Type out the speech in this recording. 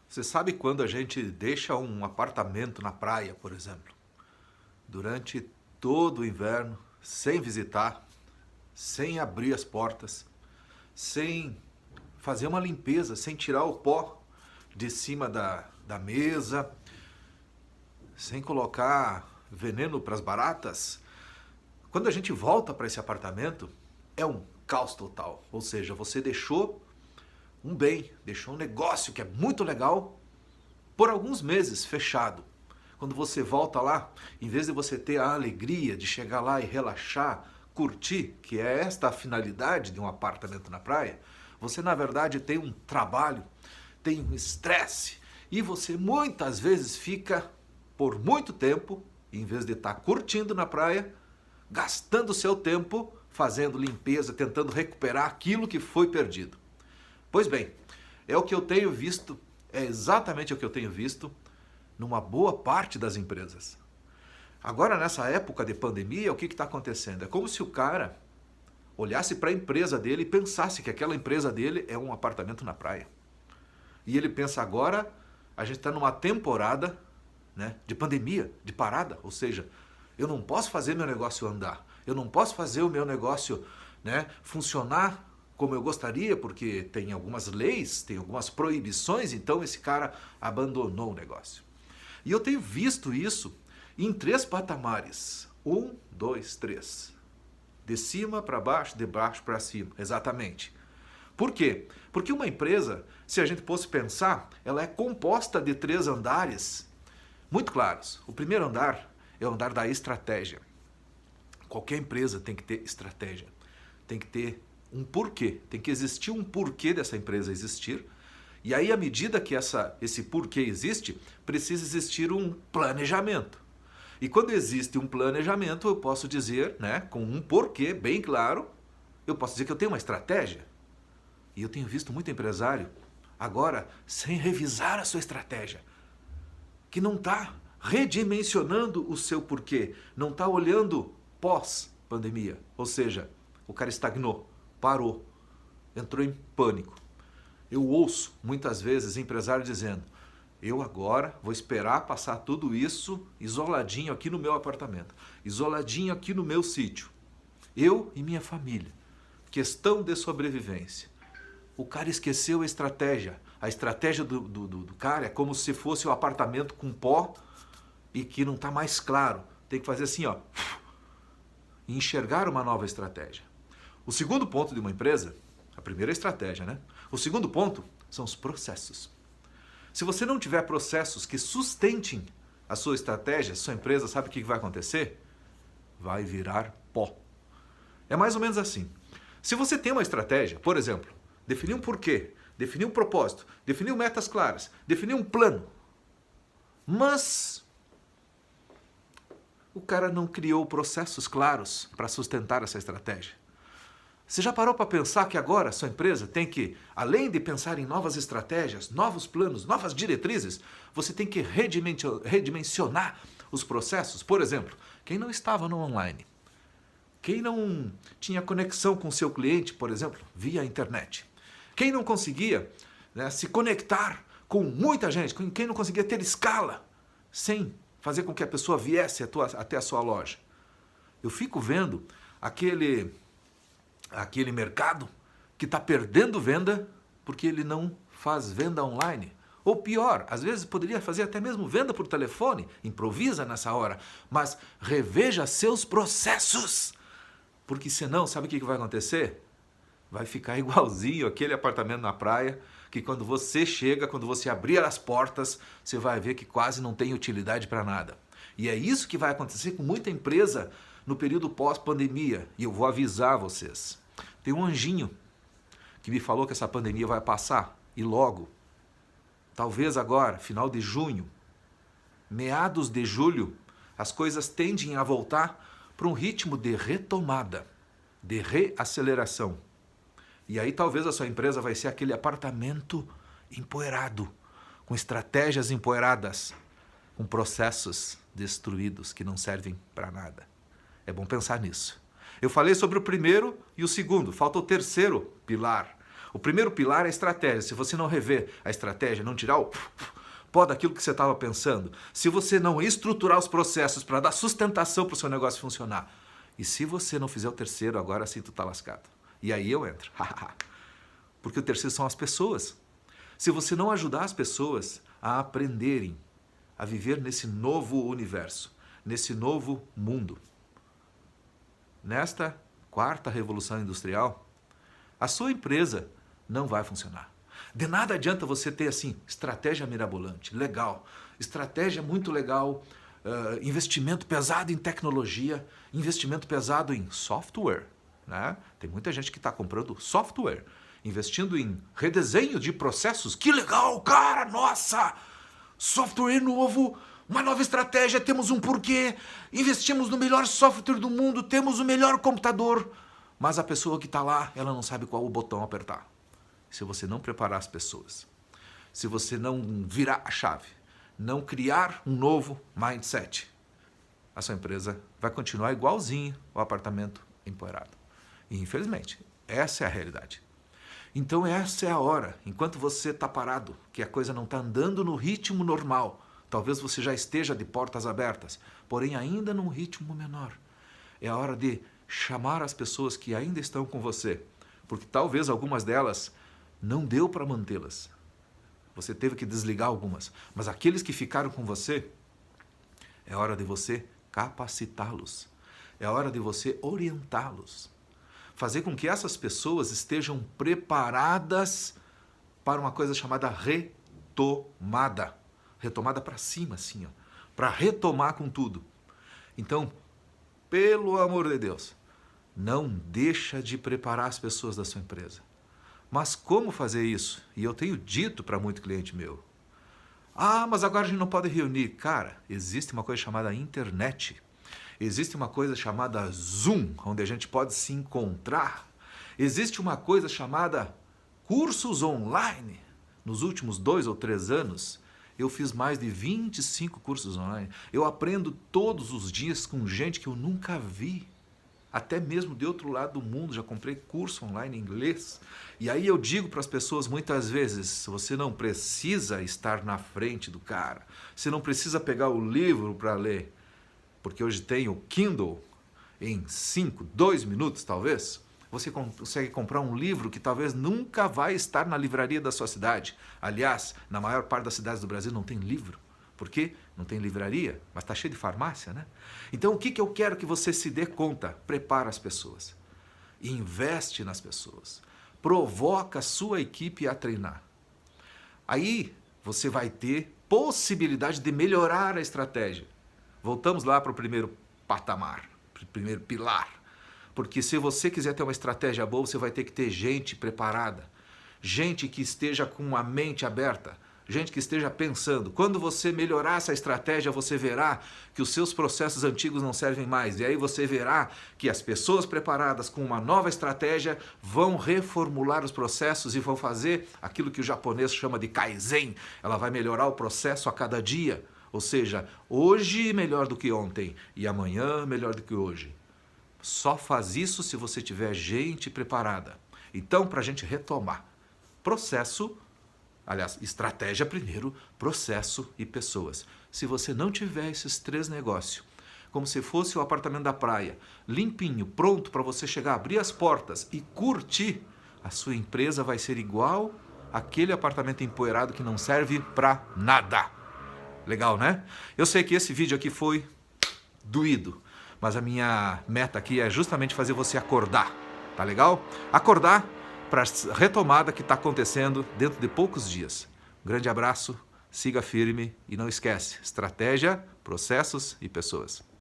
Você sabe quando a gente deixa um apartamento na praia, por exemplo, durante todo o inverno, sem visitar, sem abrir as portas, sem fazer uma limpeza, sem tirar o pó de cima da mesa, sem colocar veneno para as baratas? Quando a gente volta para esse apartamento, é um caos total. Ou seja, você deixou um bem, deixou um negócio que é muito legal por alguns meses fechado. Quando você volta lá, em vez de você ter a alegria de chegar lá e relaxar, curtir, que é esta a finalidade de um apartamento na praia, você na verdade tem um trabalho, tem um estresse e você muitas vezes fica por muito tempo, em vez de estar curtindo na praia, gastando seu tempo fazendo limpeza, tentando recuperar aquilo que foi perdido. Pois bem, é o que eu tenho visto, é exatamente o que eu tenho visto numa boa parte das empresas. Agora, nessa época de pandemia, o que está acontecendo? É como se o cara olhasse para a empresa dele e pensasse que aquela empresa dele é um apartamento na praia. E ele pensa, agora a gente está numa temporada, né, de pandemia, de parada, ou seja, eu não posso fazer meu negócio andar, eu não posso fazer o meu negócio, né, funcionar como eu gostaria, porque tem algumas leis, tem algumas proibições, então esse cara abandonou o negócio. E eu tenho visto isso em 3 patamares. 1, 2, 3. De cima para baixo, de baixo para cima. Exatamente. Por quê? Porque uma empresa, se a gente fosse pensar, ela é composta de 3 andares muito claros. O primeiro andar é o andar da estratégia. Qualquer empresa tem que ter estratégia. Tem que ter um porquê. Tem que existir um porquê dessa empresa existir. E aí, à medida que esse porquê existe, precisa existir um planejamento. E quando existe um planejamento, eu posso dizer, né, com um porquê bem claro, eu posso dizer que eu tenho uma estratégia. E eu tenho visto muito empresário, agora, sem revisar a sua estratégia, que não está redimensionando o seu porquê, não está olhando pós-pandemia. Ou seja, o cara estagnou, parou, entrou em pânico. Eu ouço muitas vezes empresário dizendo, eu agora vou esperar passar tudo isso isoladinho aqui no meu apartamento, isoladinho aqui no meu sítio. Eu e minha família. Questão de sobrevivência. O cara esqueceu a estratégia. A estratégia do cara é como se fosse o apartamento com pó e que não está mais claro. Tem que fazer assim, ó, e enxergar uma nova estratégia. O segundo ponto de uma empresa, a primeira é a estratégia, né? O segundo ponto são os processos. Se você não tiver processos que sustentem a sua estratégia, a sua empresa, sabe o que vai acontecer? Vai virar pó. É mais ou menos assim. Se você tem uma estratégia, por exemplo, definir um porquê, definir um propósito, definir metas claras, definir um plano, mas o cara não criou processos claros para sustentar essa estratégia. Você já parou para pensar que agora a sua empresa tem que, além de pensar em novas estratégias, novos planos, novas diretrizes, você tem que redimensionar os processos? Por exemplo, quem não estava no online, quem não tinha conexão com o seu cliente, por exemplo, via internet, quem não conseguia, né, se conectar com muita gente, quem não conseguia ter escala, sem fazer com que a pessoa viesse até a sua loja. Eu fico vendo aquele mercado que está perdendo venda porque ele não faz venda online. Ou pior, às vezes poderia fazer até mesmo venda por telefone, improvisa nessa hora, mas reveja seus processos. Porque senão, sabe o que vai acontecer? Vai ficar igualzinho aquele apartamento na praia, que quando você chega, quando você abrir as portas, você vai ver que quase não tem utilidade para nada. E é isso que vai acontecer com muita empresa no período pós-pandemia. E eu vou avisar vocês. Tem um anjinho que me falou que essa pandemia vai passar. E logo, talvez agora, final de junho, meados de julho, as coisas tendem a voltar para um ritmo de retomada, de reaceleração. E aí talvez a sua empresa vai ser aquele apartamento empoeirado, com estratégias empoeiradas, com processos destruídos que não servem para nada. É bom pensar nisso. Eu falei sobre o primeiro e o segundo, falta o terceiro pilar. O primeiro pilar é a estratégia. Se você não rever a estratégia, não tirar o pó daquilo que você estava pensando, se você não estruturar os processos para dar sustentação para o seu negócio funcionar, e se você não fizer o terceiro, agora sim tu tá lascado. E aí eu entro. Porque o terceiro são as pessoas. Se você não ajudar as pessoas a aprenderem a viver nesse novo universo, nesse novo mundo, nesta quarta revolução industrial, a sua empresa não vai funcionar. De nada adianta você ter assim, estratégia mirabolante, legal, estratégia muito legal, investimento pesado em tecnologia, investimento pesado em software, né? Tem muita gente que está comprando software, investindo em redesenho de processos. Que legal, cara, nossa! Software novo, uma nova estratégia, temos um porquê, investimos no melhor software do mundo, temos o melhor computador. Mas a pessoa que está lá, ela não sabe qual o botão apertar. Se você não preparar as pessoas, se você não virar a chave, não criar um novo mindset, a sua empresa vai continuar igualzinho ao apartamento empoeirado. E infelizmente, essa é a realidade. Então essa é a hora, enquanto você está parado, que a coisa não está andando no ritmo normal, talvez você já esteja de portas abertas, porém ainda num ritmo menor. É a hora de chamar as pessoas que ainda estão com você, porque talvez algumas delas não deu para mantê-las. Você teve que desligar algumas. Mas aqueles que ficaram com você, é hora de você capacitá-los. É hora de você orientá-los. Fazer com que essas pessoas estejam preparadas para uma coisa chamada retomada. Retomada para cima, assim, ó. Para retomar com tudo. Então, pelo amor de Deus, não deixa de preparar as pessoas da sua empresa. Mas como fazer isso? E eu tenho dito para muito cliente meu. Mas agora a gente não pode reunir. Cara, existe uma coisa chamada internet. Existe uma coisa chamada Zoom, onde a gente pode se encontrar. Existe uma coisa chamada cursos online. Nos últimos 2 ou 3 anos, eu fiz mais de 25 cursos online. Eu aprendo todos os dias com gente que eu nunca vi. Até mesmo de outro lado do mundo, já comprei curso online em inglês. E aí eu digo para as pessoas muitas vezes, você não precisa estar na frente do cara. Você não precisa pegar o livro para ler. Porque hoje tem o Kindle, em 2 minutos talvez, você consegue comprar um livro que talvez nunca vai estar na livraria da sua cidade. Aliás, na maior parte das cidades do Brasil não tem livro. Por quê? Não tem livraria, mas está cheio de farmácia, né? Então, o que eu quero que você se dê conta? Prepara as pessoas. Investe nas pessoas. Provoca a sua equipe a treinar. Aí, você vai ter possibilidade de melhorar a estratégia. Voltamos lá para o primeiro patamar, para o primeiro pilar. Porque se você quiser ter uma estratégia boa, você vai ter que ter gente preparada. Gente que esteja com a mente aberta. Gente que esteja pensando. Quando você melhorar essa estratégia, você verá que os seus processos antigos não servem mais. E aí você verá que as pessoas preparadas com uma nova estratégia vão reformular os processos e vão fazer aquilo que o japonês chama de Kaizen. Ela vai melhorar o processo a cada dia. Ou seja, hoje melhor do que ontem e amanhã melhor do que hoje. Só faz isso se você tiver gente preparada. Então, para a gente retomar, processo... Aliás, estratégia primeiro, processo e pessoas. Se você não tiver esses 3 negócios, como se fosse o apartamento da praia, limpinho, pronto para você chegar, abrir as portas e curtir, a sua empresa vai ser igual àquele apartamento empoeirado que não serve para nada. Legal, né? Eu sei que esse vídeo aqui foi doído, mas a minha meta aqui é justamente fazer você acordar, tá legal? Acordar para a retomada que está acontecendo dentro de poucos dias. Um grande abraço, siga firme e não esquece, estratégia, processos e pessoas.